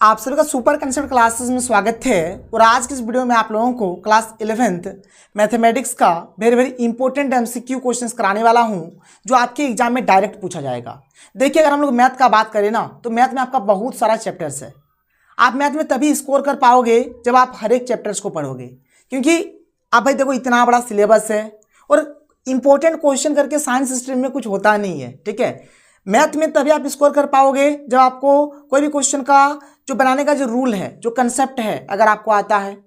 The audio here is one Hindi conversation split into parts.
आप सभी का सुपर कंसेप्ट क्लासेस में स्वागत है। और आज की इस वीडियो में आप लोगों को क्लास 11th मैथमेटिक्स का very very important MCQ questions कराने वाला हूं, जो आपके एग्जाम में डायरेक्ट पूछा जाएगा। देखिए, अगर हम लोग मैथ का बात करें ना, तो मैथ में आपका बहुत सारा चैप्टर्स है। आप मैथ में तभी स्कोर कर पाओगे जब आप हर एक चैप्टर्स को पढ़ोगे, क्योंकि आप भाई देखो इतना बड़ा सिलेबस है और इंपॉर्टेंट क्वेश्चन करके साइंस स्ट्रीम में कुछ होता नहीं है। ठीक है, मैथ में तभी आप स्कोर कर पाओगे जब आपको कोई भी क्वेश्चन का जो बनाने का जो रूल है, जो कंसेप्ट है, अगर आपको आता है,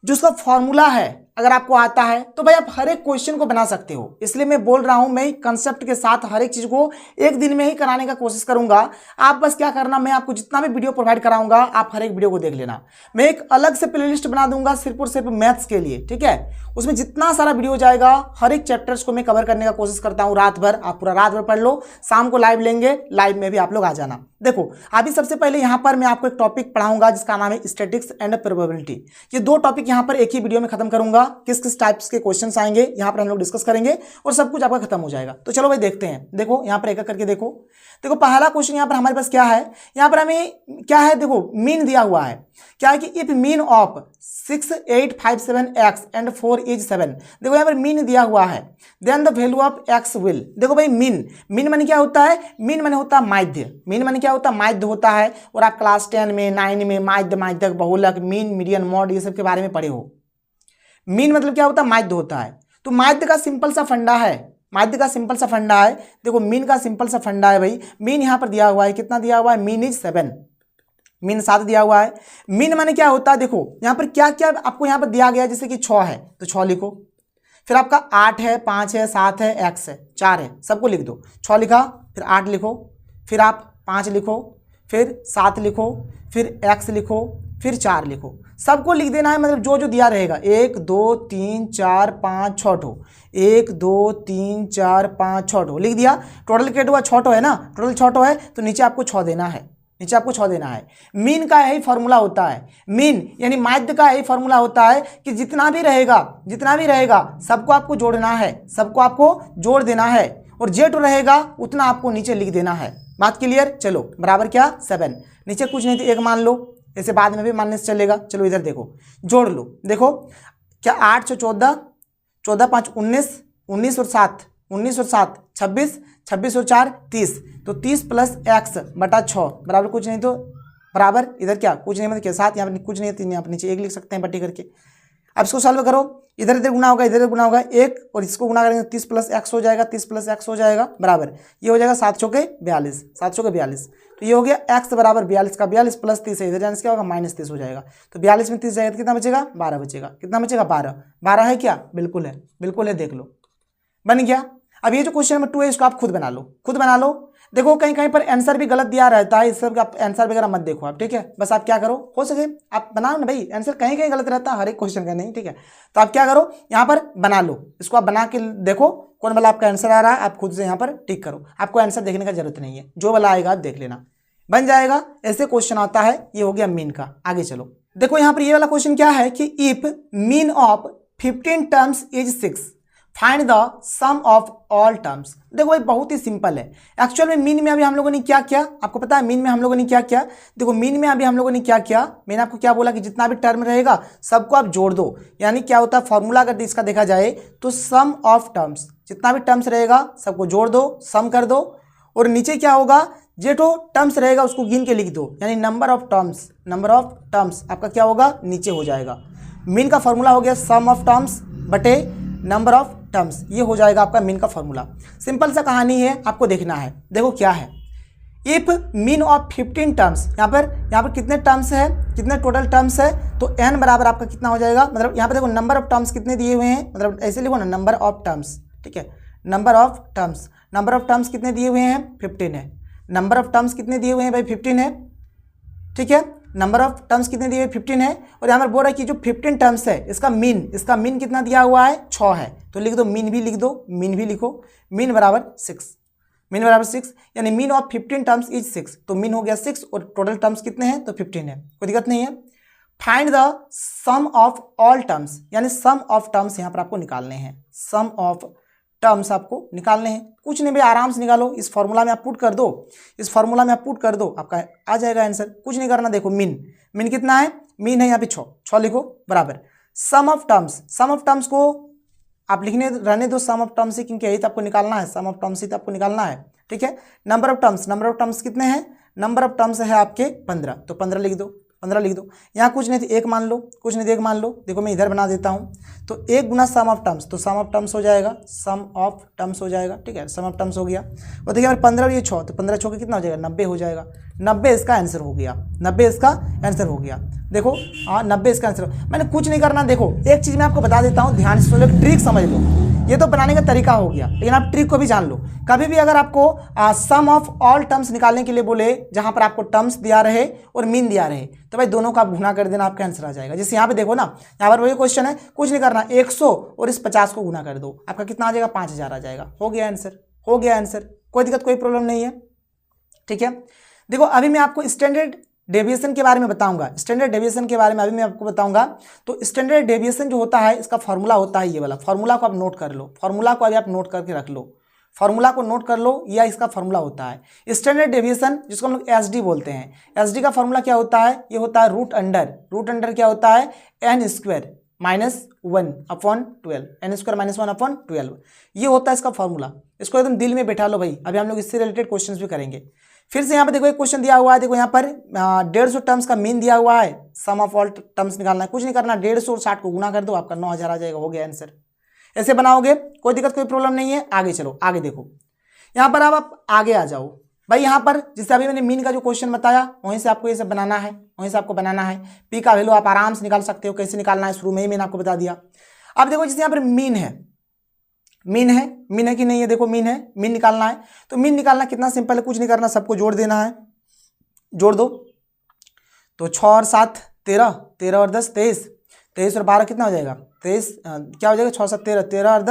जो उसका फॉर्मूला है अगर आपको आता है, तो भाई आप हर एक क्वेश्चन को बना सकते हो। इसलिए मैं बोल रहा हूं, मैं कंसेप्ट के साथ हर एक चीज को एक दिन में ही कराने का कोशिश करूंगा। आप बस क्या करना, मैं आपको जितना भी वीडियो प्रोवाइड कराऊंगा, आप हर एक वीडियो को देख लेना। मैं एक अलग से प्लेलिस्ट बना दूंगा सिर्फ और सिर्फ मैथ्स के लिए। ठीक है, उसमें जितना सारा वीडियो जाएगा, हर एक चैप्टर्स को मैं कवर करने का कोशिश करता हूं। रात भर आप पूरा रात भर पढ़ लो, शाम को लाइव लेंगे, लाइव में भी आप लोग आ जाना। देखो, अभी सबसे पहले यहां पर मैं आपको एक टॉपिक पढ़ाऊंगा जिसका नाम है स्टैटिस्टिक्स एंड प्रोबेबिलिटी। ये दो टॉपिक यहां पर एक ही वीडियो में खत्म करूंगा। किस किस टाइप्स के क्वेश्चंस आएंगे यहां पर हम लोग डिस्कस करेंगे और सब कुछ आपका खत्म हो जाएगा। तो चलो भाई देखते हैं। देखो यहां पर एक एक करके देखो। पहला क्वेश्चन यहां पर हमारे पास क्या है, यहां पर हमें क्या है, देखो मीन दिया हुआ है। क्या है कि if mean of 6, 8, 5, 7 x and 4 is 7। देखो यहां पर मीन दिया हुआ है, then the value of x will. देखो भाई मीन माने क्या होता है, मीन माने होता है माध्य। मीन माने क्या होता है, माध्य होता है। और आप क्लास 10 में 9 में माध्य, माध्यक, बहुलक, मीन, मीडियन, मॉड ये सब के बारे में पढ़े हो। मीन मतलब क्या होता है, माध्य होता है। तो माध्य का सिंपल सा फंडा है, माध्य का सिंपल सा फंडा है। देखो मीन का सिंपल सा फंडा है भाई, मीन यहां पर दिया हुआ है, कितना दिया हुआ है, मीन इज 7, मीन 7 दिया हुआ है। मीन माने क्या होता है, देखो यहां पर क्या क्या आपको यहां पर दिया गया है, जैसे कि 6 है तो 6 लिखो, फिर आपका 8 है, 5 है, 7 है, x है, 4 है, सबको लिख दो। 6 लिखा, फिर 8 लिखो, फिर आप 5 लिखो, फिर 7 लिखो, फिर x लिखो, फिर 4 लिखो। सबको लिख देना है, मतलब जो जो दिया रहेगा। 1 2 3 4 5 6 ठो, 1 2 3 4 5 6 ठो लिख दिया। टोटल कितना हुआ, 6 ठो है ना, टोटल 6 ठो है, तो नीचे आपको 6 देना है, नीचे आपको 6 देना है। मीन का यही फॉर्मूला होता है, मीन यानी माध्य का यही फॉर्मूला होता है कि जितना भी रहेगा सबको आपको जोड़ना है, सबको आपको जोड़ देना है, और जेट रहेगा उतना आपको नीचे लिख देना है। बात क्लियर। चलो बराबर क्या, 7, नीचे कुछ नहीं तो 1 मान लो, ऐसे बाद में भी मानने से चलेगा। चलो इधर देखो, जोड़ लो। देखो क्या, 8 से 14, 14 5 19, 19 और 7, 19 और 7 26, 26 और 4 30, तो 30 प्लस x बटा 6 बराबर कुछ नहीं तो बराबर इधर क्या, कुछ नहीं मतलब क्या, 7 यहाँ पर कुछ नहीं है, 3 यहाँ पर नीचे 1 लिख सकते हैं बट्टी करके। अब इसको सॉल्व करो, इधर इधर गुना होगा, इधर गुना होगा 1, और इसको गुना करेंगे 30 प्लस x हो जाएगा, 30 प्लस x हो जाएगा बराबर, ये हो जाएगा 7 चौके 42, 7 चौके 42। तो ये हो गया x बराबर 42 का 42 प्लस 30 है, इधर जाने से क्या होगा, -30 हो जाएगा। तो 42 में 30 जाएगा तो कितना बचेगा, 12 बचेगा। कितना बचेगा, 12। 12 है क्या, बिल्कुल है, बिल्कुल है, देख लो बन गया। अब ये जो क्वेश्चन नंबर 2 है, इसको आप खुद बना लो, खुद बना लो। देखो कहीं कहीं पर आंसर भी गलत दिया रहता है, इस सब का आंसर वगैरह मत देखो आप। ठीक है, बस आप क्या करो, हो सके आप बनाओ ना भाई, आंसर कहीं कहीं गलत रहता है, हर एक क्वेश्चन का नहीं। ठीक है, तो आप क्या करो, यहाँ पर बना लो, इसको आप बना के देखो कौन वाला आपका आंसर आ रहा है, आप खुद से यहाँ पर टिक करो। आपको आंसर देखने का जरूरत नहीं है, जो वाला आएगा आप देख लेना, बन जाएगा। ऐसे क्वेश्चन आता है, ये हो गया मीन का। आगे चलो, देखो यहाँ पर ये वाला क्वेश्चन क्या है कि if mean of 15 terms is 6, find the sum of all terms. देखो भाई बहुत ही सिंपल है। एक्चुअल में मीन में अभी हम लोगों ने क्या किया, आपको पता है मीन में हम लोगों ने क्या किया। देखो मीन में अभी हम लोगों ने क्या किया, मैंने आपको क्या बोला कि जितना भी टर्म रहेगा सबको आप जोड़ दो। यानी क्या होता है, फॉर्मूला अगर इसका देखा जाए तो सम ऑफ टर्म्स, जितना भी टर्म्स रहेगा सबको जोड़ दो, सम कर दो, और नीचे क्या होगा, जो टर्म्स रहेगा उसको गिन के लिख दो, यानी number of terms, number of terms आपका क्या होगा, नीचे हो जाएगा। मीन का फॉर्मूला हो गया सम ऑफ टर्म्स बटे नंबर ऑफ टर्म्स, ये हो जाएगा आपका मीन का फॉर्मूला। सिंपल सा कहानी है, आपको देखना है। देखो क्या है, इफ मीन ऑफ 15 टर्म्स, यहाँ पर कितने टर्म्स है, कितने टोटल टर्म्स है, तो n बराबर आपका कितना हो जाएगा, मतलब यहाँ पर देखो नंबर ऑफ टर्म्स कितने दिए हुए हैं, मतलब ऐसे लिखो ना, नंबर ऑफ टर्म्स। ठीक है, number of terms, number of terms कितने दिए हुए हैं, 15 है। नंबर ऑफ टर्म्स कितने दिए हुए हैं भाई, 15 है। ठीक है, नंबर ऑफ टर्म्स कितने दिए हुए, 15 है। और यहाँ पर बोल रहा है कि जो 15 टर्म्स है इसका मीन कितना दिया हुआ है, 6 है, तो लिख दो, मीन भी लिख दो, मीन भी लिखो, मीन बराबर 6, मीन बराबर 6, यानी मीन ऑफ 15 टर्म्स इज 6, तो मीन हो गया 6 और टोटल टर्म्स कितने हैं, तो 15 है, कोई दिक्कत नहीं है। Find the sum of all terms, यानी सम ऑफ टर्म्स यहाँ पर आपको निकालने हैं, सम ऑफ टर्म्स आपको निकालने हैं। कुछ नहीं भाई, आराम से निकालो, इस फॉर्मूला में आप पुट कर दो, इस फॉर्मूला में आप पुट कर दो, आपका आ जाएगा आंसर। कुछ नहीं करना, देखो मीन कितना है, मीन है यहाँ पे 6 लिखो बराबर सम ऑफ टर्म्स को आप लिखने रहने दो सम ऑफ टर्म्स ही, क्योंकि यही तो आपको निकालना है, सम ऑफ टर्म्स ही तो आपको निकालना है, ठीक है। नंबर ऑफ टर्म्स कितने हैं, नंबर ऑफ टर्म्स है आपके 15, तो 15 लिख दो, 15 लिख दो। यहाँ कुछ नहीं तो एक मान लो, कुछ नहीं तो एक मान लो, देखो मैं इधर बना देता हूँ, तो 1 गुना सम ऑफ टर्म्स, तो सम ऑफ टर्म्स हो जाएगा, सम ऑफ टर्म्स हो जाएगा, ठीक है, सम ऑफ टर्म्स हो गया। और देखिए अगर 15 और ये 6, तो 15 6 कितना हो जाएगा, 90 हो जाएगा, 90 इसका आंसर हो गया, 90 इसका आंसर हो गया। देखो हाँ 90 इसका आंसर, मैंने कुछ नहीं करना। देखो एक चीज़ मैं आपको बता देता हूँ, ध्यान से सुनो, ट्रिक समझ लो, ये तो बनाने का तरीका हो गया, लेकिन आप ट्रिक को भी जान लो। कभी भी अगर आपको सम ऑफ ऑल टर्म्स निकालने के लिए बोले, जहां पर आपको टर्म्स दिया रहे और मीन दिया रहे, तो भाई दोनों का गुना कर देना, आपका आंसर आ जाएगा। जैसे यहाँ पे देखो ना, यहाँ पर वही क्वेश्चन है, कुछ नहीं करना, 100 और इस 50 को गुना कर दो, आपका कितना आ जाएगा, 5000 आ जाएगा, हो गया आंसर, हो गया आंसर, कोई दिक्कत कोई प्रॉब्लम नहीं है, ठीक है। देखो अभी मैं आपको स्टैंडर्ड डेविएशन के बारे में बताऊंगा, स्टैंडर्ड डेविएशन के बारे में अभी मैं आपको बताऊंगा। तो स्टैंडर्ड डेविएशन जो होता है, इसका फॉर्मूला होता है ये वाला, फॉर्मूला को आप नोट कर लो, फॉर्मूला को अभी आप नोट करके रख लो, फॉर्मूला को नोट कर लो, या इसका फॉर्मूला होता है स्टैंडर्ड डेविएशन, जिसको हम लोग एसडी बोलते हैं। एसडी का फॉर्मूला क्या होता है, ये होता है रूट अंडर क्या होता है, n² -1 अपॉन 12, n² -1 अपॉन 12, ये होता है इसका फॉर्मूला। इसको एकदम दिल में बैठा लो भाई, अभी हम लोग इससे रिलेटेड क्वेश्चन भी करेंगे। फिर से यहाँ पे देखो एक क्वेश्चन दिया हुआ है, देखो यहाँ पर 150 टर्म्स का मीन दिया हुआ है, सम ऑफ ऑल टर्म्स निकालना है, कुछ नहीं करना, 150 और 60 को गुना कर दो, आपका 9000 आ जाएगा, हो गया आंसर। ऐसे बनाओगे, कोई दिक्कत कोई प्रॉब्लम नहीं है। आगे चलो, आगे देखो, यहाँ पर अब आप आगे आ जाओ भाई। यहाँ पर जिससे अभी मैंने मीन का जो क्वेश्चन बताया, वहीं से आपको ये सब बनाना है, वहीं से आपको बनाना है। पी का वैल्यू आप आराम से निकाल सकते हो, कैसे निकालना है शुरू में ही मैंने आपको बता दिया। अब देखो जैसे यहाँ पर मीन है कि नहीं है, देखो मीन है, मीन निकालना है। तो मीन निकालना कितना सिंपल है, कुछ नहीं करना, सबको जोड़ देना है, जोड़ दो। तो 6 और 7 13, 13 और 10 23, 23 और 12 कितना हो जाएगा, 23 क्या हो जाएगा, 6 7 13, 13 और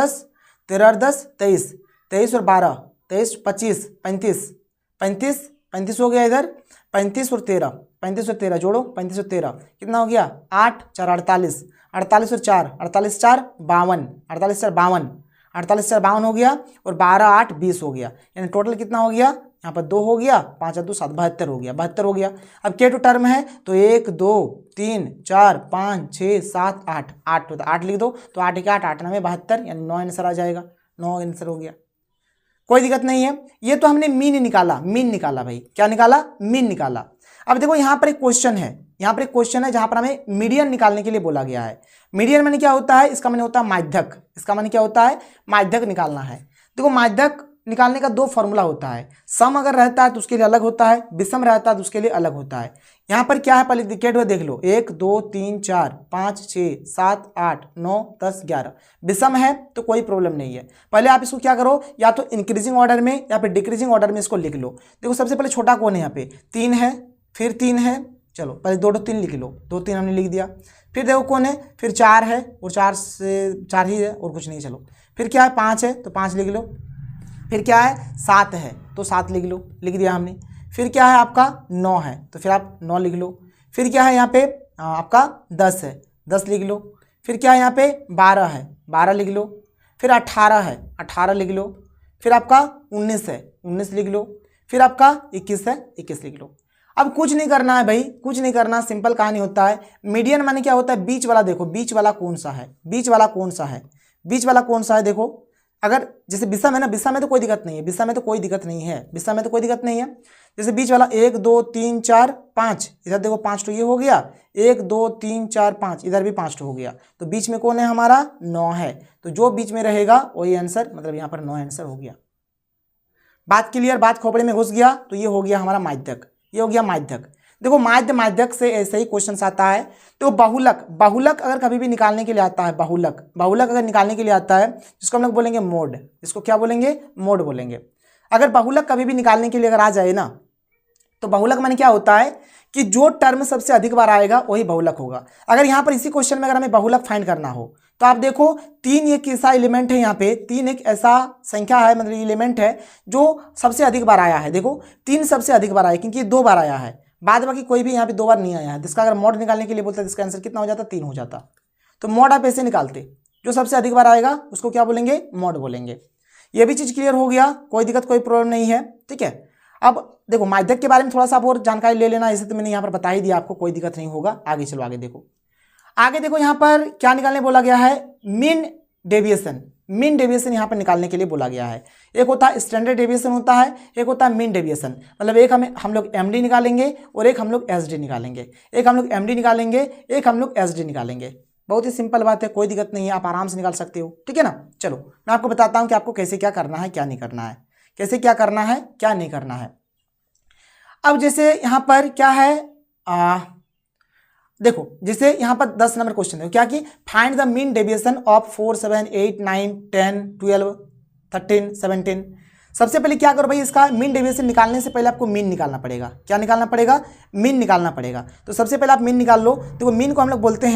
10 23, 23 और 12 23 25 35 35 35 हो गया इधर, 35 और 13 जोड़ो, 35 और 13 कितना हो गया, 8 4 48, 48 और 4 48 4 52, 48 4 52, 48 4 52 हो गया, और 12 8 20 हो गया, यानी टोटल कितना हो गया, यहाँ पर 2 हो गया, 5 2 7 72 हो गया, 72 हो गया। अब के टू टर्म है, तो 1 2 3 4 5 6 7 8 8 होता है, 8 लिख दो, तो 8 के 8 8 9 72, यानी 9 आंसर आ जाएगा, 9 आंसर हो गया, कोई दिक्कत नहीं है। ये तो हमने मीन निकाला भाई, क्या निकाला, मीन निकाला। अब देखो यहाँ पर एक क्वेश्चन है, जहां पर हमें मीडियन निकालने के लिए बोला गया है। मीडियन माने क्या होता है, इसका माने होता है माध्यक, इसका माने क्या होता है, माध्यक निकालना है। देखो माध्यक निकालने का 2 फॉर्मूला होता है, सम अगर रहता है तो उसके लिए अलग होता है, विषम रहता है तो उसके लिए अलग होता है। यहाँ पर क्या है, पहले इंडिकेट हुआ देख लो, 1 2 3 4 5 6 7 8 9 10 11, विषम है तो कोई प्रॉब्लम नहीं है। पहले आप इसको क्या करो, या तो इंक्रीजिंग ऑर्डर में या फिर डिक्रीजिंग ऑर्डर में इसको लिख लो। देखो सबसे पहले छोटा कौन है, यहाँ पे 3 है, फिर 3 है, चलो पहले 2 2 3 लिख लो, 2 3 हमने लिख दिया। फिर देखो कौन है, फिर 4 है, और 4 से 4 ही है और कुछ नहीं, चलो फिर क्या है, 5 है तो 5 लिख लो। फिर क्या है, 7 है तो 7 लिख लो, लिख दिया हमने। फिर क्या है आपका 9 है, तो फिर आप 9 लिख लो। फिर क्या है यहाँ पे आपका 10 है, 10 लिख लो। फिर क्या है यहाँ पे 12 है, 12 लिख लो। फिर 18 है, 18 लिख लो। फिर आपका 19 है, 19 लिख लो। फिर आपका 21 है, 21 लिख लो। अब कुछ नहीं करना है भाई, कुछ नहीं करना, सिंपल कहानी होता है। मीडियन माने क्या होता है, बीच वाला, देखो बीच वाला कौन सा है, बीच वाला कौन सा है, बीच वाला कौन सा है। देखो अगर जैसे विषम है ना, विषम में तो कोई दिक्कत नहीं है, विषम में तो कोई दिक्कत नहीं है, विषम में तो कोई दिक्कत नहीं है। जैसे बीच वाला 1 2 3 4 5, इधर देखो 5 तो ये हो गया, 1 2 3 4 5, इधर भी 5 तो हो गया, तो बीच में कौन है हमारा, 9 है। तो जो बीच में रहेगा वही आंसर, मतलब यहाँ पर 9 आंसर हो गया। बात क्लियर, बात खोपड़े में घुस गया, तो ये हो गया हमारा माध्यक, ये हो गया माध्यक। देखो माध्यक से ऐसे ही क्वेश्चन आता है। तो बहुलक अगर कभी भी निकालने के लिए आता है, बहुलक अगर निकालने के लिए आता है, जिसको हम लोग बोलेंगे मोड, इसको क्या बोलेंगे, मोड बोलेंगे। अगर बहुलक कभी भी निकालने के लिए अगर आ जाए ना, तो बहुलक माने क्या होता है कि जो टर्म सबसे अधिक बार आएगा वही बहुलक होगा। अगर यहाँ पर इसी क्वेश्चन में अगर हमें बहुलक फाइंड करना हो, तो आप देखो 3 एक ऐसा एलिमेंट है, यहाँ पे 3 एक ऐसा संख्या है, मतलब एलिमेंट है जो सबसे अधिक बार आया है। देखो 3 सबसे अधिक बार आया, क्योंकि 2 बार आया है, बाद बाकी कोई भी यहाँ पे 2 बार नहीं आया है। जिसका अगर मॉड निकालने के लिए बोलते हैं, इसका आंसर कितना हो जाता, 3 हो जाता। तो मॉड आप ऐसे निकालते, जो सबसे अधिक बार आएगा उसको क्या बोलेंगे, मॉड बोलेंगे। ये भी चीज़ क्लियर हो गया, कोई दिक्कत कोई प्रॉब्लम नहीं है, ठीक है। अब देखो माध्यक के बारे में थोड़ा सा और जानकारी ले लेना, इसे तो मैंने यहाँ पर बता ही दिया आपको, कोई दिक्कत नहीं होगा। आगे चलो, आगे देखो, आगे देखो यहाँ पर क्या निकालने बोला गया है, मीन डेविएशन। मीन डेविएशन यहाँ पर निकालने के लिए बोला गया है। एक होता है स्टैंडर्ड डेविएशन होता है, एक होता है मीन डेविएशन। मतलब एक हम लोग एमडी निकालेंगे और एक हम लोग एसडी निकालेंगे, एक हम लोग एमडी निकालेंगे, एक हम लोग एसडी निकालेंगे। बहुत ही सिंपल बात है, कोई दिक्कत नहीं है, आप आराम से निकाल सकते हो, ठीक है ना। चलो मैं आपको बताता हूँ कि आपको कैसे क्या करना है, क्या नहीं करना है, कैसे क्या करना है, क्या नहीं करना है। अब जैसे यहाँ पर क्या है, देखो जैसे यहाँ पर 10 नंबर क्वेश्चन है, क्या कि find the mean deviation of 4, 7, 8, 9, 10, 12, 13, 17। सबसे पहले क्या करो भाई, इसका मीन डेविएशन निकालने से पहले आपको मीन निकालना पड़ेगा। क्या निकालना पड़ेगा, मीन निकालना पड़ेगा। तो सबसे पहले आप मीन निकाल लो। देखो मीन को हम लोग बोलते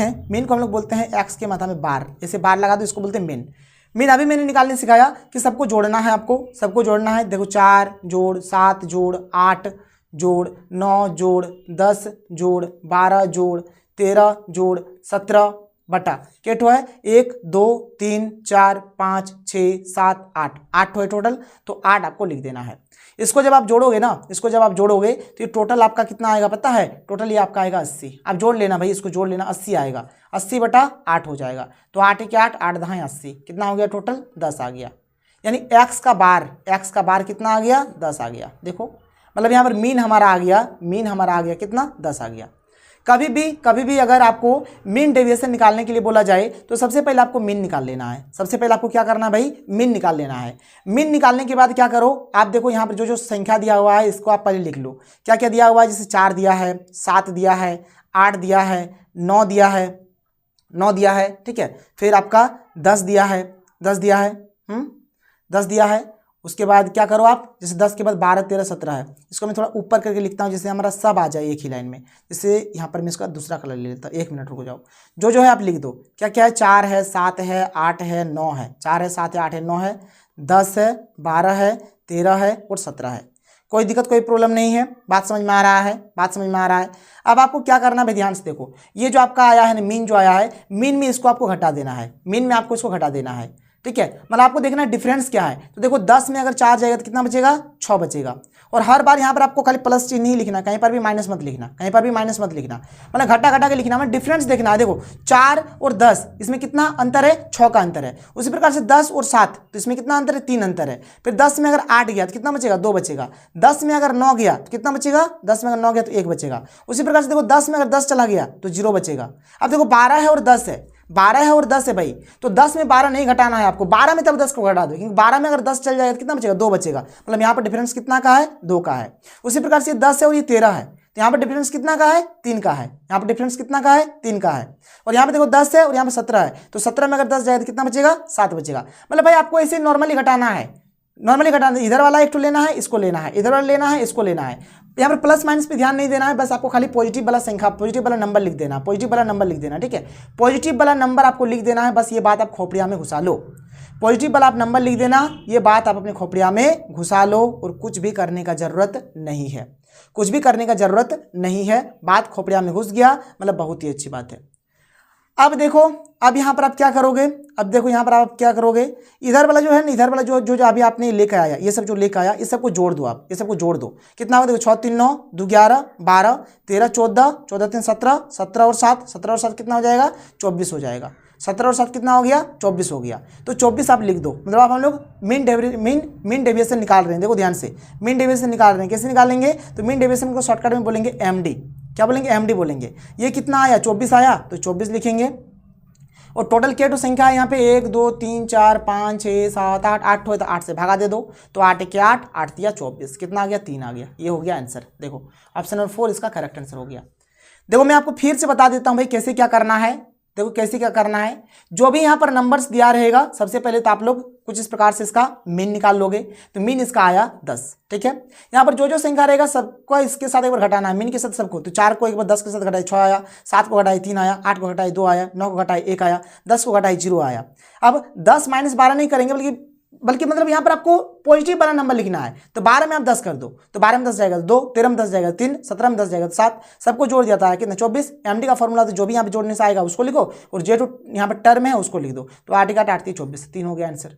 हैं एक्स के मात्रा में बार, ऐसे बार लगा दो, इसको बोलते हैं मीन। मीन अभी मैंने निकालने सिखाया कि सबको जोड़ना है, आपको सबको जोड़ना है। देखो 4 जोड़ 7 जोड़ 8 जोड़ 9 जोड़ 10 जोड़ 12 जोड़ 13 जोड़ 17 बटा केट है 1 2 3 4 5 6 7 8 8 है टोटल। तो 8 आपको लिख देना है। इसको जब आप जोड़ोगे ना, इसको जब आप जोड़ोगे तो ये टोटल आपका कितना आएगा पता है, टोटल ये आपका आएगा 80। आप जोड़ लेना भाई, इसको जोड़ लेना, 80 आएगा, 80 बटा 8 हो जाएगा। तो 8 के 8 8 10 80, कितना हो गया टोटल 10 आ गया। यानी एक्स का बार कितना आ गया, 10 आ गया। देखो मतलब यहाँ पर मीन हमारा आ गया कितना, 10 आ गया। कभी भी अगर आपको मीन डेविएशन निकालने के लिए बोला जाए तो सबसे पहले आपको मीन निकाल लेना है। सबसे पहले आपको क्या करना है भाई, मीन निकाल लेना है। मीन निकालने के बाद क्या करो, आप देखो यहाँ पर जो संख्या दिया हुआ है इसको आप पहले लिख लो। क्या क्या दिया हुआ है, जैसे 4 दिया है, 7 दिया है, 8 दिया है, 9 दिया है, ठीक है। फिर आपका 10 दिया है, 10 दिया है। उसके बाद क्या करो आप, जैसे 10 के बाद 12 13 17 है। इसको मैं थोड़ा ऊपर करके लिखता हूँ, जैसे हमारा सब आ जाए एक ही लाइन में। जैसे यहाँ पर मैं इसका दूसरा कलर ले लेता हूँ, 1 मिनट रुको जाओ। जो है आप लिख दो। क्या क्या है, 4 है, 7 है, 8 है, 9 है। 4 है, 7 है, 8 है, 9 है, 10 है, 12 है, 13 है और 17 है। कोई दिक्कत कोई प्रॉब्लम नहीं है, बात समझ में आ रहा है। अब आपको क्या करना है, ध्यान से देखो। ये जो आपका आया है ना, मीन जो आया है, मीन में इसको आपको घटा देना है, मीन में आपको इसको घटा देना है, ठीक है। मतलब आपको देखना है डिफरेंस क्या है। तो देखो 10 में अगर 4 जाएगा तो कितना बचेगा, 6 बचेगा। और हर बार यहाँ पर आपको खाली प्लस चिन्ह नहीं लिखना, कहीं पर भी माइनस मत लिखना, मतलब घटा के लिखना, मतलब डिफरेंस देखना है। देखो 4 और 10 इसमें कितना अंतर है, 6 का अंतर है। उसी प्रकार से 10 और 7 तो इसमें कितना अंतर है, 3 अंतर है। फिर 10 में अगर 8 गया तो कितना बचेगा, 2 बचेगा। 10 में अगर 9 गया तो कितना बचेगा, 10 में अगर 9 गया तो 1 बचेगा। उसी प्रकार से देखो 10 में अगर 10 चला गया तो 0 बचेगा। अब देखो 12 है और 10 है, 12 है और 10 है भाई, तो 10 में 12 नहीं घटाना है आपको, 12 में तब 10 को घटा दो, क्योंकि 12 में अगर 10 चल जाएगा तो कितना बचेगा, 2 बचेगा। मतलब यहाँ पर डिफरेंस कितना का है, 2 का है। उसी प्रकार से 10 है और ये 13 है, तो यहाँ पर डिफरेंस कितना का है, 3 का है। यहाँ पर डिफरेंस कितना का है, 3 का है। और यहाँ पे देखो 10 है और यहाँ पे 17 है, तो 17 में अगर 10 जाएगा तो कितना बचेगा, 7 बचेगा। मतलब भाई आपको ऐसे नॉर्मली घटाना है, इधर वाला एक तो लेना है, इसको लेना है, इधर वाला लेना है, इसको लेना है। यहाँ पर प्लस माइनस पे ध्यान नहीं देना है, बस आपको खाली पॉजिटिव वाला संख्या, पॉजिटिव वाला नंबर लिख देना, ठीक है। पॉजिटिव वाला नंबर आपको लिख देना है, बस ये बात आप खोपड़िया में घुसा लो। पॉजिटिव वाला आप नंबर लिख देना, ये बात आप अपने खोपड़िया में घुसा लो, और कुछ भी करने का जरूरत नहीं है। बात खोपड़िया में घुस गया, मतलब बहुत ही अच्छी बात है। अब देखो, अब यहाँ पर आप क्या करोगे, इधर वाला जो है ना, इधर वाला जो अभी आपने लेकर आया, ये सब जो लेकर आया, इस सबको जोड़ दो आप, कितना होगा, देखो 6 3 9 2 11 12 13 14 14 3 17 17 और 7 कितना हो जाएगा, 24 हो जाएगा। 17 और 7 कितना हो गया, 24 हो गया। तो 24 आप लिख दो। मतलब आप हम लोग मीन डेविएशन निकाल रहे हैं। देखो ध्यान से, मीन डेविएशन निकाल रहे हैं, कैसे निकालेंगे, तो मीन डेविएशन को शॉर्टकट में बोलेंगे एमडी। क्या बोलेंगे, एमडी बोलेंगे। ये कितना आया, 24 आया, तो 24 लिखेंगे। और टोटल क्या तो संख्या है यहाँ पे 1 2 3 4 5 6 7 8 8 हो, तो 8 से भागा दे दो, तो 8 के 8 8 दिया 24, कितना आ गया, 3 आ गया। ये हो गया आंसर। देखो ऑप्शन नंबर 4 इसका करेक्ट आंसर हो गया। देखो मैं आपको फिर से बता देता हूँ भाई कैसे क्या करना है। देखो कैसे क्या करना है, जो भी यहाँ पर नंबर्स दिया रहेगा, सबसे पहले तो आप लोग कुछ इस प्रकार से इसका मीन निकाल लोगे। तो मीन इसका आया 10, ठीक है। यहाँ पर जो संख्या रहेगा सबको इसके साथ एक बार घटाना है, मीन के साथ सबको। तो 4 को एक बार 10 के साथ घटाए 6 आया, 7 को घटाए 3 आया, 8 को घटाए 2 आया, 9 को घटाए 1 आया, 10 को घटाए 0 आया। अब 10 - 12 नहीं करेंगे, बल्कि मतलब यहाँ पर आपको पॉजिटिव वाला नंबर लिखना है। तो 12 में आप 10 कर दो, तो 12 में 10 जाएगा 2, 13 में 10 जाएगा 3, 17 में 10 जाएगा 7, सबको जोड़ दिया था कितना, 24। एमडी का फॉर्मूला तो जो भी यहाँ पे जोड़ने से आएगा उसको लिखो, और जो यहाँ पर टर्म है उसको लिख दो। तो 8 का 8 24, 3 हो गया आंसर।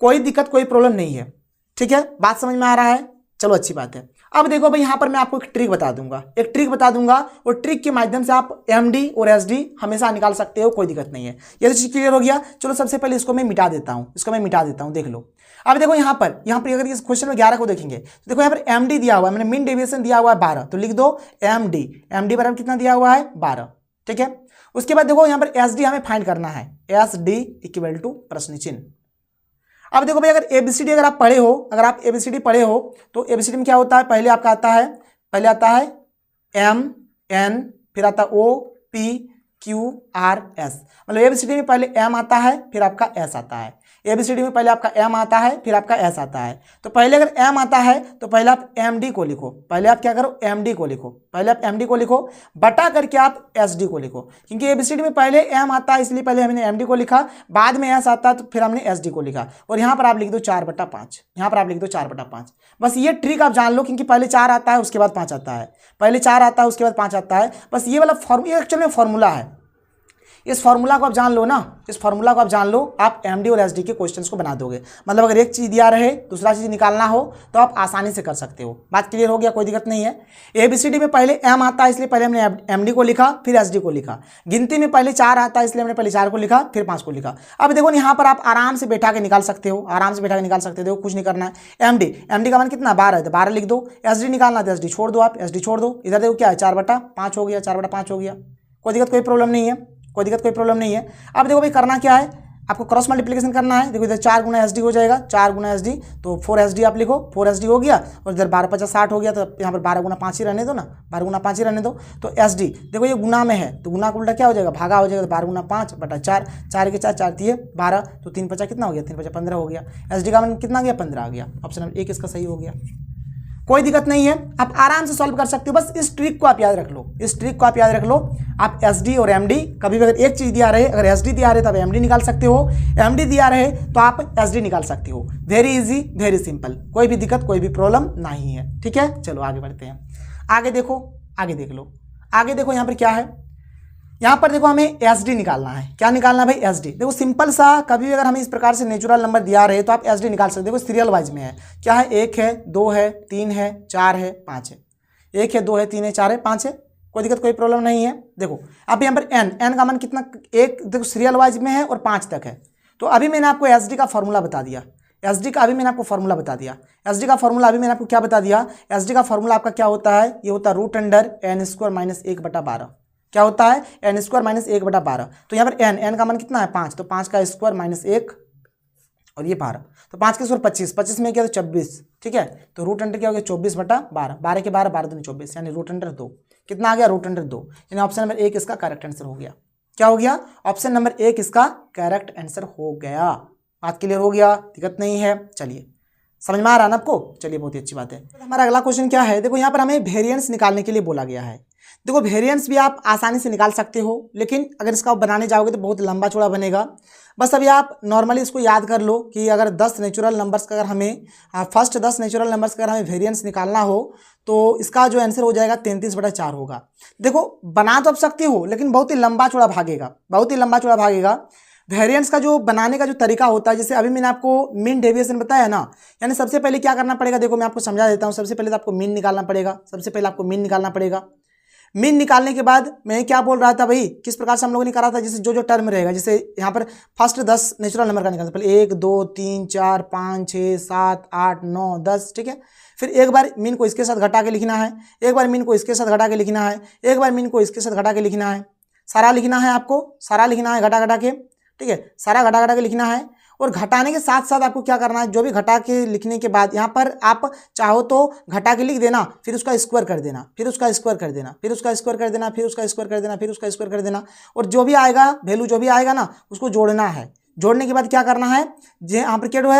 कोई दिक्कत कोई प्रॉब्लम नहीं है। ठीक है, बात समझ में आ रहा है? चलो अच्छी बात है। अब देखो भाई यहाँ पर मैं आपको एक ट्रिक बता दूंगा, और ट्रिक के माध्यम से आप एमडी और एसडी हमेशा निकाल सकते हो, कोई दिक्कत नहीं है। ये तो चीज क्लियर हो गया। चलो सबसे पहले इसको मैं मिटा देता हूँ, देख लो। अब देखो यहाँ पर अगर इस क्वेश्चन में 11 को देखेंगे तो देखो यहाँ पर एमडी दिया हुआ है, मैंने मीन डेविएशन दिया हुआ है 12, तो लिख दो एमडी बराबर कितना दिया हुआ है 12। ठीक है, उसके बाद देखो यहाँ पर एसडी हमें फाइंड करना है, एसडी इक्वल टू प्रश्न चिन्ह। अब देखो भाई अगर एबीसीडी अगर आप एबीसीडी पढ़े हो तो एबीसीडी में क्या होता है, पहले आता है एम एन, फिर आता है O P Q R S. मतलब एबीसीडी में पहले एम आता है फिर आपका एस आता है, एबीसीडी में पहले आपका एम आता है फिर आपका एस आता है। तो पहले अगर एम आता है तो पहले आप एमडी को लिखो, पहले आप क्या करो एमडी को लिखो, बटा करके आप एसडी को लिखो, क्योंकि एबीसीडी में पहले एम आता है इसलिए पहले हमने एमडी को लिखा, बाद में एस आता है तो फिर हमने एसडी को लिखा। और यहाँ पर आप लिख दो 4/5, बस ये ट्रिक आप जान लो, क्योंकि पहले 4 आता है उसके बाद 5 आता है, पहले 4 आता है उसके बाद 5 आता है। बस ये वाला एक्चुअली में फॉर्मूला है, इस फार्मूला को आप जान लो ना, आप एमडी और एसडी के क्वेश्चंस को बना दोगे। मतलब अगर एक चीज दिया रहे दूसरा चीज निकालना हो तो आप आसानी से कर सकते हो। बात क्लियर हो गया, कोई दिक्कत नहीं है। एबीसीडी में पहले एम आता है इसलिए पहले हमने एमडी को लिखा फिर एसडी को लिखा, गिनती में पहले 4 आता है इसलिए हमने पहले 4 को लिखा फिर 5 को लिखा। अब देखो यहाँ पर आप आराम से बैठा के निकाल सकते हो, देखो कुछ नहीं करना है। एमडी का मान कितना 12 है तो 12 लिख दो, एसडी निकालना तो एसडी छोड़ दो, आप एसडी छोड़ दो। इधर देखो क्या है 4/5 हो गया, 4/5 हो गया, कोई दिक्कत कोई प्रॉब्लम नहीं है। अब देखो भाई करना क्या है, आपको क्रॉस मल्टीप्लिकेशन करना है। देखो इधर 4 गुना एसडी हो जाएगा, 4 गुना एसडी तो 4 एसडी आप लिखो, 4 एसडी हो गया। और इधर 12×5 = 60 हो गया, तो यहाँ पर 12 गुना 5 ही रहने दो ना, 12 गुना 5 ही रहने दो। तो एसडी देखो ये गुना में है तो गुना का उल्टा क्या हो जाएगा, भागा हो जाएगा। तो 12 गुना 5/4, 4 के 4 4 12, तो 3×5 कितना हो गया, 3×5 15 हो गया। एसडी का मान कितना गया 15 आ गया, ऑप्शन नंबर 1 इसका सही हो गया। कोई दिक्कत नहीं है, आप आराम से सॉल्व कर सकते हो। बस इस ट्रिक को आप याद रख लो, आप एसडी और एमडी कभी भी अगर एक चीज दिया रहे, अगर एसडी दिया रहे तो आप एमडी निकाल सकते हो, एमडी दिया रहे तो आप एसडी निकाल सकते हो। वेरी इजी, वेरी सिंपल, कोई भी दिक्कत कोई भी प्रॉब्लम नहीं है। ठीक है, चलो आगे बढ़ते हैं। आगे देख लो यहाँ पर क्या है। यहाँ पर देखो हमें एसडी निकालना है। क्या निकालना है भाई, एसडी। देखो सिंपल सा, कभी भी अगर हमें इस प्रकार से नेचुरल नंबर दिया रहे तो आप एसडी निकाल सकते हो। देखो सीरियल वाइज में है, क्या है 1 है 2 है 3 है 4 है 5 है, 1 है 2 है 3 है 4 है 5 है, कोई दिक्कत कोई प्रॉब्लम नहीं है। देखो अब यहाँ पर एन का मान कितना, 1 देखो सीरियल वाइज में है और 5 तक है। तो अभी मैंने आपको एसडी का फॉर्मूला बता दिया, एसडी का अभी मैंने आपको फॉर्मूला बता दिया, एसडी का फॉर्मूला अभी मैंने आपको क्या बता दिया। एसडी का फॉर्मूला आपका क्या होता है, ये होता है √n² - 1/12। क्या होता है, n² - 1/12। तो यहाँ पर n का मान कितना है 5, तो 5 का स्क्वायर - 1 और ये 12, तो 5 के स्क्वायर 25 में क्या तो 26। ठीक है, तो √अंडर क्या हो गया 24/12, 12 के 12 12 दूनी 24, यानी √2 कितना आ गया √2, यानी ऑप्शन नंबर 1 इसका करेक्ट आंसर हो गया। क्या हो गया, ऑप्शन नंबर 1 इसका करेक्ट आंसर हो गया। बात क्लियर हो गया, दिक्कत नहीं है। चलिए समझ में आ रहा है ना आपको, चलिए बहुत ही अच्छी बात है। तो हमारा अगला क्वेश्चन क्या है, देखो यहाँ पर हमें वेरिएंस निकालने के लिए बोला गया है। देखो वेरिएंस भी आप आसानी से निकाल सकते हो, लेकिन अगर इसका आप बनाने जाओगे तो बहुत लंबा चौड़ा बनेगा। बस अभी आप नॉर्मली इसको याद कर लो कि अगर 10 नेचुरल नंबर्स का अगर हमें फर्स्ट 10 नेचुरल नंबर्स का अगर हमें वेरिएंस निकालना हो तो इसका जो आंसर हो जाएगा 33/4 होगा। देखो बना तो आप सकते हो, लेकिन बहुत ही लंबा चौड़ा भागेगा। वेरिएंस का जो बनाने का जो तरीका होता है, जैसे अभी मैंने आपको मीन डेविएशन बताया ना, यानी सबसे पहले क्या करना पड़ेगा, देखो मैं आपको समझा देता हूँ। सबसे पहले तो आपको मीन निकालना पड़ेगा। मीन निकालने के बाद मैं क्या बोल रहा था भाई, किस प्रकार से हम लोगों ने करा था, जैसे जो टर्म रहेगा, जैसे यहाँ पर फर्स्ट 10 नेचुरल नंबर का निकालना, पहले 1 2 3 4 5 6 7 8 9 10। ठीक है, फिर एक बार मीन को इसके साथ घटा के लिखना है, एक बार मीन को इसके साथ घटा के लिखना है, एक बार मीन को इसके साथ घटा के लिखना है, सारा लिखना है आपको, सारा लिखना है घटा के। ठीक है, सारा घटा के लिखना है। और घटाने के साथ साथ आपको क्या करना है, जो भी घटा के लिखने के बाद यहाँ पर आप चाहो तो घटा के लिख देना, फिर उसका स्क्वायर कर देना, फिर उसका स्क्वायर कर देना, फिर उसका स्क्वायर कर देना, फिर उसका स्क्वायर कर देना, फिर उसका स्क्वायर कर देना। और जो भी आएगा वैल्यू जो भी आएगा ना उसको जोड़ना है। जोड़ने के बाद क्या करना है, जो यहाँ पर केटो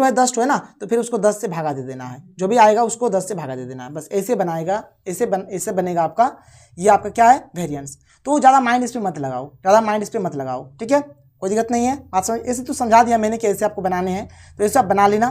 है 10 है ना, तो फिर उसको 10 से भागा दे देना है, जो भी आएगा उसको 10 से भागा दे देना है। बस ऐसे बनाएगा, ऐसे बनेगा आपका, ये आपका क्या है वेरिएंस। तो ज़्यादा माइंड इस पर मत लगाओ, ठीक है, कोई दिक्कत नहीं है। बात समझ, ऐसे तो समझा दिया मैंने कि ऐसे आपको बनाने हैं, तो ऐसे आप बना लेना।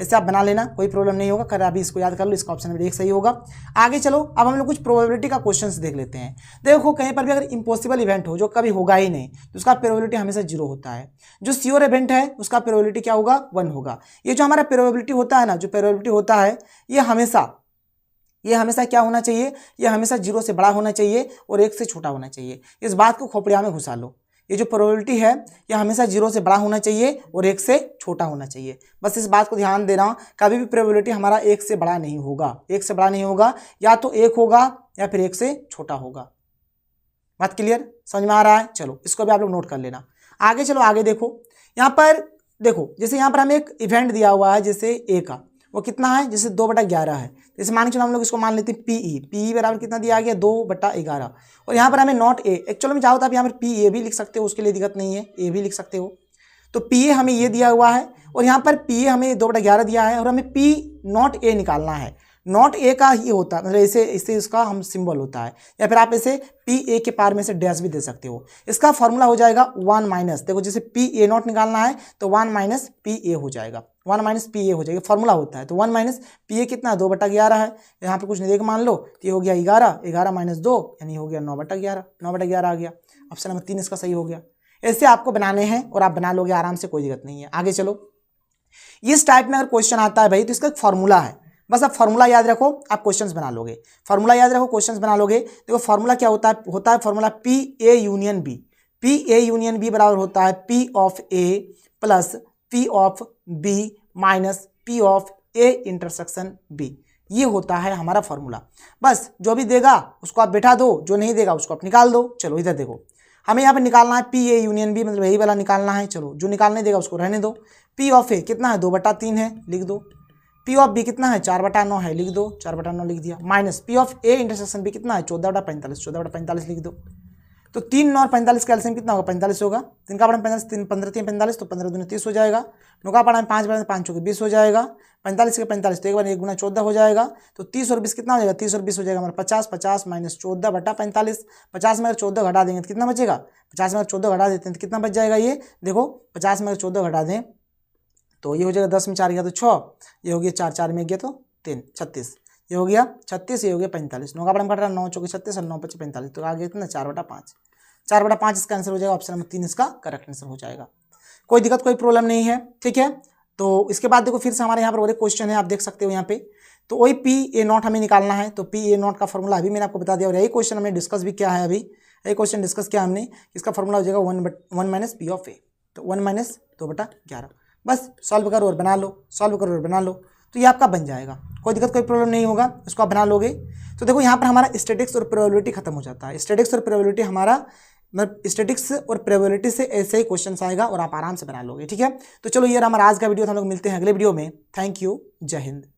ऐसे आप बना लेना, कोई प्रॉब्लम नहीं होगा। कर अभी इसको याद कर लो, इसका ऑप्शन नंबर 1 सही होगा। आगे चलो, अब हम लोग कुछ प्रोबेबिलिटी का क्वेश्चंस देख लेते हैं। देखो कहीं पर भी अगर इम्पॉसिबल इवेंट हो जो कभी होगा ही नहीं तो उसका प्रोबेबिलिटी हमेशा 0 होता है। जो श्योर इवेंट है उसका प्रोबेबिलिटी क्या होगा, 1 होगा। ये जो हमारा प्रोबेबिलिटी होता है ना, जो प्रोबेबिलिटी होता है ये हमेशा क्या होना चाहिए, ये हमेशा 0 से बड़ा होना चाहिए और 1 से छोटा होना चाहिए। इस बात को खोपड़िया में घुसा लो। ये जो प्रोबेबिलिटी है ये हमेशा 0 से बड़ा होना चाहिए और 1 से छोटा होना चाहिए। बस इस बात को ध्यान देना, कभी भी प्रोबेबिलिटी हमारा 1 से बड़ा नहीं होगा। 1 से बड़ा नहीं होगा, या तो 1 होगा या फिर 1 से छोटा होगा। बात क्लियर, समझ में आ रहा है? चलो इसको भी आप लोग नोट कर लेना। आगे चलो, आगे देखो, यहाँ पर देखो, जैसे यहाँ पर हमें एक इवेंट दिया हुआ है जैसे ए का, वो कितना है, जैसे 2/11 है। जैसे मान के चलो हम लोग इसको मान लेते हैं पीई बराबर कितना दिया गया, 2/11। और यहाँ पर हमें नॉट ए, एक्चुअली में चाहो तो आप यहाँ पर पी ए भी लिख सकते हो, उसके लिए दिक्कत नहीं है, ए भी लिख सकते हो। तो पी ए हमें ये दिया हुआ है और यहाँ पर पी ए हमें 2/11 दिया है और हमें पी नॉट ए निकालना है। नॉट ए का ही होता है, मतलब इसे इसका हम सिंबल होता है, या फिर आप इसे पी ए के पार में से डैश भी दे सकते हो। इसका फॉर्मूला हो जाएगा 1 माइनस, देखो जैसे पी ए नॉट निकालना है तो 1 माइनस पी ए हो जाएगा, 1 माइनस पी ए हो जाएगा, फॉर्मूला होता है। तो 1 माइनस पी ए कितना, 2/11 है। यहाँ पर कुछ नहीं देख मान लो, तो ये हो गया 11, 11 माइनस 2 यानी हो गया 9/11, 9/11 आ गया। ऑप्शन नंबर 3 इसका सही हो गया। ऐसे आपको बनाने हैं और आप बना लोगे आराम से, कोई दिक्कत नहीं है। आगे चलो, इस टाइप में अगर क्वेश्चन आता है भाई तो इसका एक फॉर्मूला है, बस आप फॉर्मूला याद रखो, आप क्वेश्चंस बना लोगे। फॉर्मूला याद रखो, क्वेश्चंस बना लोगे। देखो फॉर्मूला क्या होता है formula P A union B. P A union B बराबर होता है P of A plus P of B minus P of A intersection B. ये होता है हमारा फॉर्मूला। बस जो भी देगा उसको आप बैठा दो, जो नहीं देगा उसको आप निकाल दो। चलो इधर देखो, हमें यहाँ पे निकालना है पी ए यूनियन बी, मतलब यही वाला निकालना है। चलो जो निकालने देगा उसको रहने दो। पी ऑफ ए कितना है, 2/3 है, लिख दो। पी ऑफ बी कितना है, 4/9 है, लिख दो, 4/9 लिख दिया। Minus P of A intersection B कितना है, 14/45, 14/45 लिख दो। तो 3 और 45 का एलसीएम कितना होगा, 45 होगा। 3 का पढ़ा 45, 3 15 3 45, तो 15 दूनी 30 हो जाएगा। 9 का पढ़ा 5 5 चौके 20 हो जाएगा। 45 के 45 तो एक बार 1 गुना 14 हो जाएगा। तो 30 और 20 कितना हो जाएगा, 30 और 20 हो जाएगा हमारा 50, 50 माइनस 14/45। 50 में अगर 14 घटा देंगे तो कितना बचेगा, 50 में अगर 14 घटा देते हैं तो कितना बच जाएगा, ये देखो 50 में अगर 14 घटा दें तो ये हो जाएगा 10 में 4 गया तो 6, ये हो गया 4, 4 में गया तो 3, 36, ये हो गया 36, ये हो गया 45। 9 का बड़ा कट रहा 9 चौके 36 और 9 5 45, तो आ गया कितना 4/5। 4/5 इसका आंसर हो जाएगा, ऑप्शन नंबर 3 इसका करेक्ट आंसर हो जाएगा। कोई दिक्कत कोई प्रॉब्लम नहीं है, ठीक है। तो इसके बाद देखो फिर से हमारे यहाँ पर और एक क्वेश्चन है, आप देख सकते हो यहाँ पे। तो वही पी ए नॉट हमें निकालना है। तो पी ए नॉट का फॉर्मूला अभी मैंने आपको बता दिया और यही क्वेश्चन हमने डिस्कस भी किया है। अभी यही क्वेश्चन डिस्कस किया हमने, इसका फॉर्मूला हो जाएगा 1 माइनस पी ऑफ ए। तो 1 माइनस 2/11। बस सॉल्व करो और बना लो, सॉल्व करो और बना लो, तो ये आपका बन जाएगा। कोई दिक्कत कोई प्रॉब्लम नहीं होगा, इसको आप बना लोगे। तो देखो यहाँ पर हमारा स्टैटिक्स और प्रोबेबिलिटी खत्म हो जाता है। स्टैटिक्स और प्रोबेबिलिटी हमारा मतलब स्टैटिक्स और प्रोबेबिलिटी से ऐसे ही क्वेश्चन आएगा और आप आराम से बना लोगे, ठीक है। तो चलो ये हमारा आज का वीडियो था, हम लोग मिलते हैं अगले वीडियो में। थैंक यू, जय हिंद।